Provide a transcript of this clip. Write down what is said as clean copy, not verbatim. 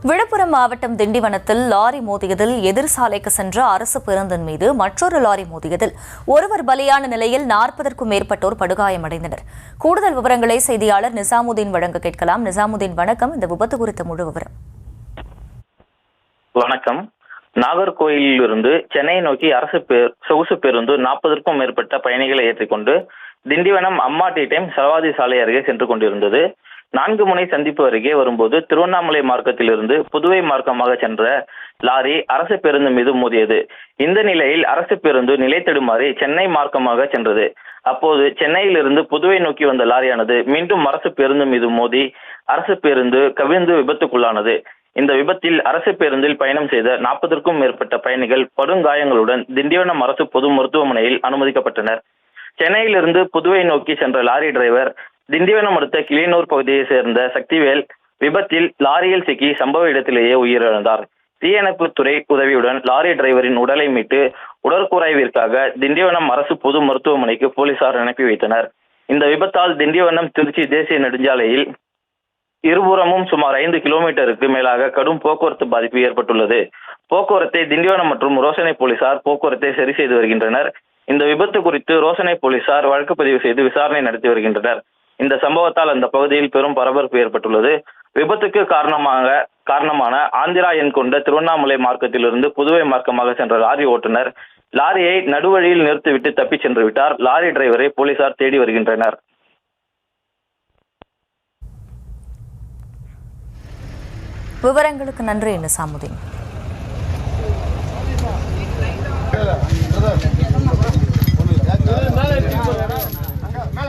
விழுப்புரம் மாவட்டம் திண்டிவனத்தில் லாரி மோதியதில் எதிர் சாலைக்கு சென்ற அரசு பேருந்தின் மீது மற்றொரு லாரி மோதியதில் ஒருவர் பலியான நிலையில் 40க்கும் மேற்பட்டோர் படுகாயமடைந்தனர். கூடுதல் விவரங்களை செய்தியாளர் நிசாமுதீன் வழங்க கேட்கலாம். நிசாமுதீன், வணக்கம். இந்த விபத்து குறித்த முழு விவரம். வணக்கம். நாகர்கோயிலிருந்து சென்னை நோக்கி அரசு சொகுசு பேருந்து 40க்கும் மேற்பட்ட பயணிகளை ஏற்றிக்கொண்டு திண்டிவனம் அம்மா டி டைம் சரவாதி சாலை அருகே சென்று கொண்டிருந்தது. 4 முனை சந்திப்பு அருகே வரும்போது திருவண்ணாமலை மார்க்கத்திலிருந்து புதுவை மார்க்கமாக சென்ற லாரி அரசு பேருந்து மீது மோதியது. இந்த நிலையில் அரசு பேருந்து நிலை தடுமாறி சென்னை மார்க்கமாக சென்றது. அப்போது சென்னையிலிருந்து புதுவை நோக்கி வந்த லாரியானது மீண்டும் அரசு பேருந்து மீது மோதி அரசு பேருந்து கவிழ்ந்து விபத்துக்குள்ளானது. இந்த விபத்தில் அரசு பேருந்தில் பயணம் செய்த 40க்கும் மேற்பட்ட பயணிகள் படுகாயங்களுடன் திண்டிவனம் அரசு பொது மருத்துவமனையில் அனுமதிக்கப்பட்டனர். சென்னையிலிருந்து புதுவை நோக்கி சென்ற லாரி டிரைவர் திண்டிவனம் அடுத்த கிளியனூர் பகுதியை சேர்ந்த சக்திவேல் விபத்தில் லாரியில் சிக்கி சம்பவ இடத்திலேயே உயிரிழந்தார். தீயணைப்புத்துறை உதவியுடன் லாரி டிரைவரின் உடலை மீட்டு உடற்கூராய்விற்காக திண்டிவனம் அரசு பொது மருத்துவமனைக்கு போலீசார் அனுப்பி வைத்தனர். இந்த விபத்தால் திண்டிவனம் திருச்சி தேசிய நெடுஞ்சாலையில் இருபுறமும் சுமார் 5 கிலோமீட்டருக்கு மேலாக கடும் போக்குவரத்து பாதிப்பு ஏற்பட்டுள்ளது. போக்குவரத்தை திண்டிவனம் மற்றும் ரோசனை போலீசார் போக்குவரத்தை சரி செய்து வருகின்றனர். இந்த விபத்து குறித்து ரோசனை போலீசார் வழக்கு பதிவு செய்து விசாரணை நடத்தி வருகின்றனர். இந்த சம்பவத்தால் அந்த பகுதியில் பெரும் பரபரப்பு ஏற்பட்டுள்ளது. விபத்துக்கு காரணமான ஆந்திரா எண் கொண்ட திருவண்ணாமலை மார்க்கத்திலிருந்து புதுவை மார்க்கமாக சென்ற லாரி ஓட்டுநர் லாரியை நடுவழியில் நிறுத்திவிட்டு தப்பி சென்று விட்டார். லாரி டிரைவரை போலீசார் தேடி வருகின்றனர். விவரங்களுக்கு நன்றி நிசாமுதீன்.